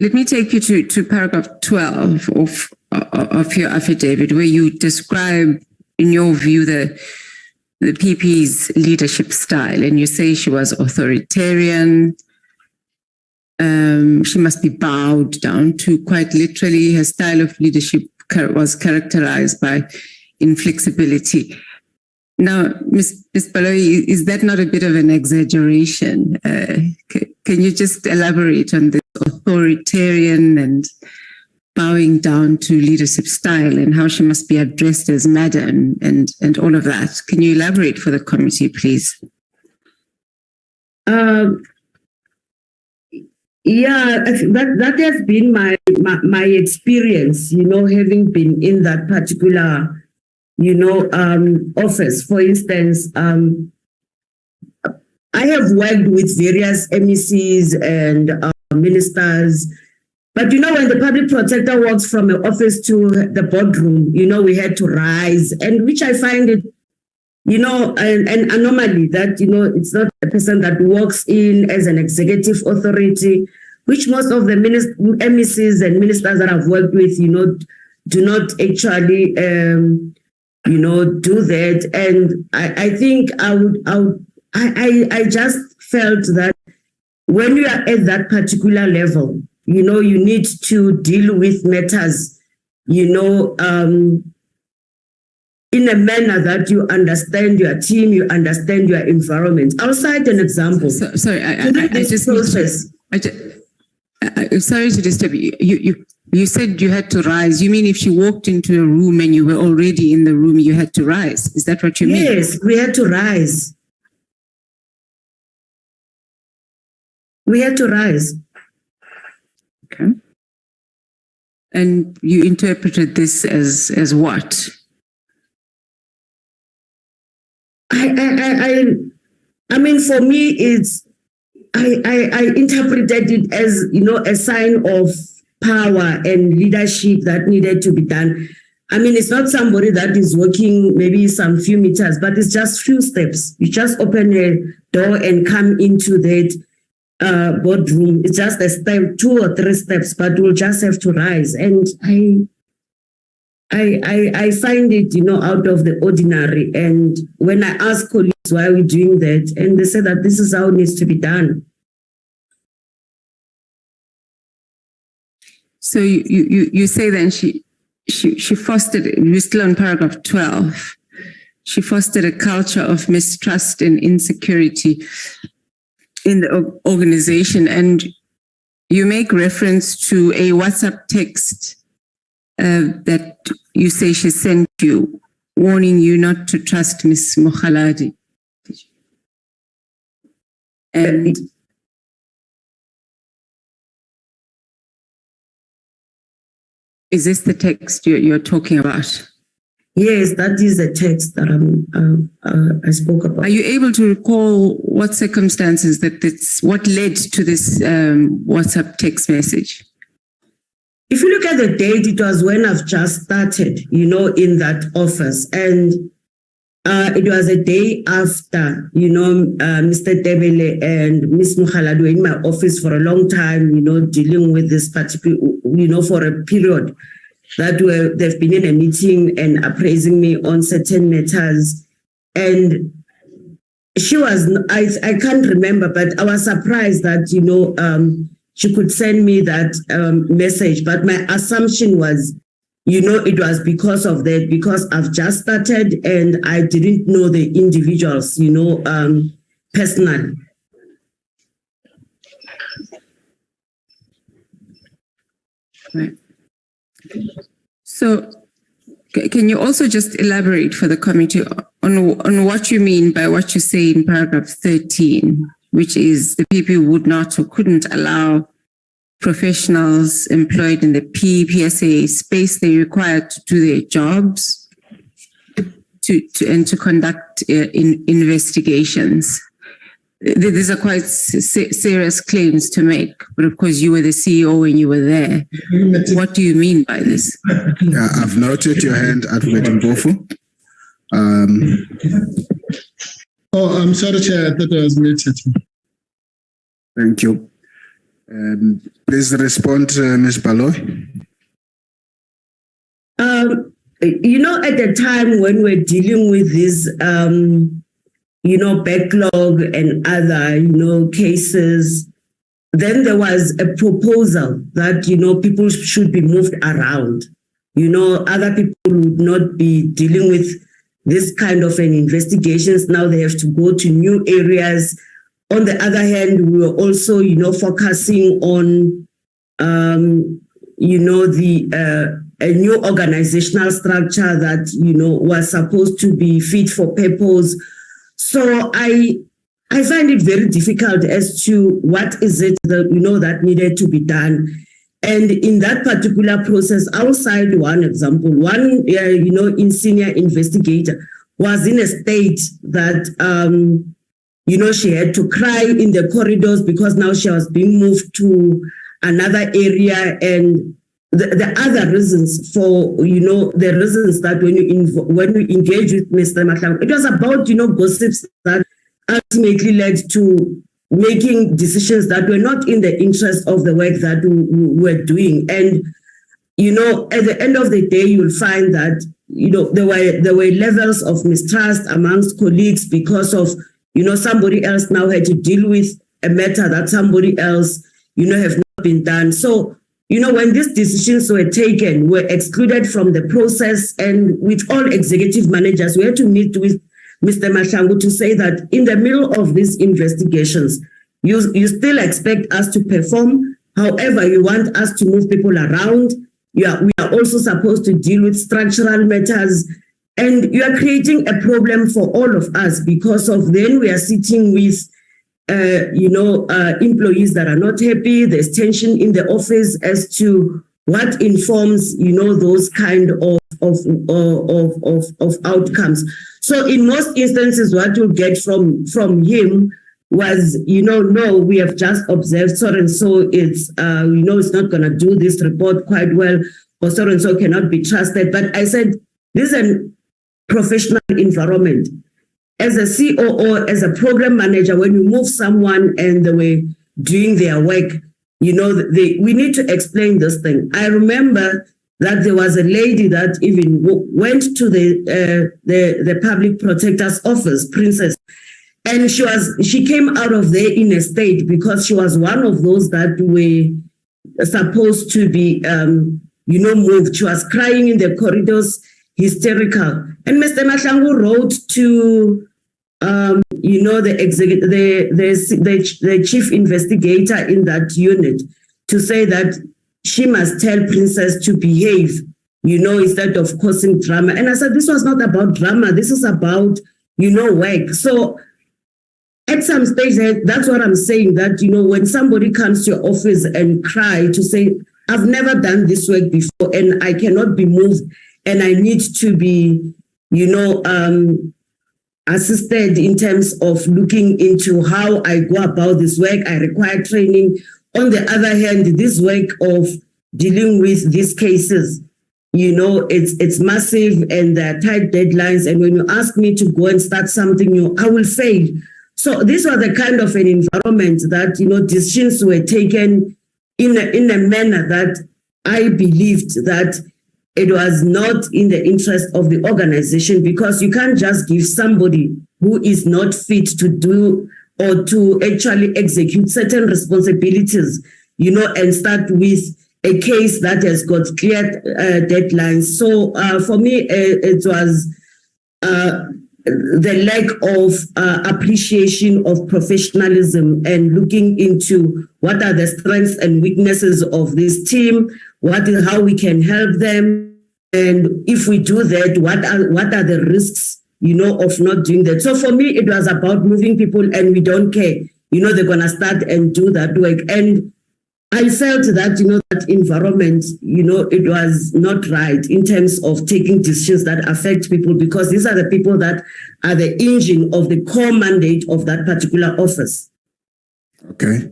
let me take you to paragraph 12 of your affidavit, where you describe, in your view, the PP's leadership style, and you say she was authoritarian. She must be bowed down to, quite literally. Her style of leadership was characterized by inflexibility. Now, Ms. Baloyi, is that not a bit of an exaggeration? Can you just elaborate on this authoritarian and bowing down to leadership style, and how she must be addressed as madam and all of that? Can you elaborate for the committee, please? Yeah, that has been my experience, having been in that particular, office. For instance, I have worked with various MECs and ministers, but when the public protector walks from an office to the boardroom, we had to rise, and which I find it, an anomaly that, it's not a person that walks in as an executive authority, which most of the MECs and ministers that I've worked with, do not actually, do that. And I think I just felt that when you are at that particular level, you need to deal with matters, in a manner that you understand your team, you understand your environment. I'll cite an example. Sorry to disturb you. You said you had to rise. You mean if she walked into a room and you were already in the room, you had to rise? Is that what you mean? Yes, we had to rise. We had to rise. Okay. And you interpreted this as what? I mean, for me, it's I interpreted it as a sign of power and leadership that needed to be done. I mean, it's not somebody that is walking maybe some few meters, but it's just few steps. You just open a door and come into that boardroom. It's just a step, 2 or 3 steps, but we'll just have to rise. And I find it, out of the ordinary. And when I ask colleagues why are we doing that, and they say that this is how it needs to be done. So you say then she fostered, we're still on paragraph 12, she fostered a culture of mistrust and insecurity in the organization, and you make reference to a WhatsApp text that you say she sent you, warning you not to trust Ms. Mkhwebane. And is this the text you're talking about? Yes, that is the text that I spoke about. Are you able to recall what circumstances what led to this WhatsApp text message? If you look at the date, it was when I've just started, in that office. And it was a day after, Mr. Tebele and Ms. Mkhwebane were in my office for a long time, dealing with this particular, for a period that they've been in a meeting and appraising me on certain matters. And she was, I can't remember, but I was surprised that, she could send me that message. But my assumption was, it was because of that, because I've just started and I didn't know the individuals, personally. Right. So can you also just elaborate for the committee on what you mean by what you say in paragraph 13, which is the PP would not or couldn't allow professionals employed in the PSA space they required to do their jobs and to conduct investigations. These are quite serious claims to make, but of course you were the CEO and you were there. What do you mean by this? Yeah, I've noted your hand, Advocate Mpofu. I'm sorry, Chair, I thought I was muted. Thank you. Please respond, Ms. Baloyi. At the time when we're dealing with this, backlog and other, cases, then there was a proposal that, people should be moved around. Other people would not be dealing with this kind of an investigations. Now they have to go to new areas. On the other hand, we were also, focusing on, a new organizational structure that, was supposed to be fit for purpose. So I find it very difficult as to what is it that, that needed to be done. And in that particular process, outside one example, one, in senior investigator was in a state that, she had to cry in the corridors because now she was being moved to another area. And the other reasons for, the reasons that when you engage with Mr. Mahlangu, it was about, gossips that ultimately led to making decisions that were not in the interest of the work that we were doing. And, at the end of the day, you'll find that, there were levels of mistrust amongst colleagues because of, somebody else now had to deal with a matter that somebody else, have not been done. So, when these decisions were taken, were excluded from the process, and with all executive managers, we had to meet with Mr. Mahlangu to say that in the middle of these investigations, you still expect us to perform. However, you want us to move people around. We are also supposed to deal with structural matters. And you are creating a problem for all of us because of then we are sitting with, employees that are not happy. There's tension in the office as to what informs, those kind of outcomes. So in most instances, what you get from him was, no, we have just observed so and so it's, it's not going to do this report quite well, or so and so cannot be trusted. But I said, this is a professional environment. As a COO, as a program manager, when you move someone and they were doing their work, we need to explain this thing. I remember that there was a lady that even went to the public protector's office, Princess, and she came out of there in a state because she was one of those that were supposed to be, moved. She was crying in the corridors, hysterical. And Mr. Mahlangu wrote to, the chief investigator in that unit to say that she must tell Princess to behave, instead of causing drama. And I said, this was not about drama. This is about, work. So at some stage, that's what I'm saying, that, when somebody comes to your office and cry to say, I've never done this work before and I cannot be moved and I need to be, assisted in terms of looking into how I go about this work. I require training. On the other hand, this work of dealing with these cases, it's massive and there are tight deadlines. And when you ask me to go and start something new, I will fail. So this was the kind of an environment that, decisions were taken in a manner that I believed that it was not in the interest of the organization, because you can't just give somebody who is not fit to do or to actually execute certain responsibilities, and start with a case that has got clear deadlines. So for me, it was the lack of appreciation of professionalism and looking into what are the strengths and weaknesses of this team, how we can help them. And if we do that, what are the risks, of not doing that? So for me, it was about moving people and we don't care. They're going to start and do that work. And I felt that, that environment, it was not right in terms of taking decisions that affect people, because these are the people that are the engine of the core mandate of that particular office. Okay.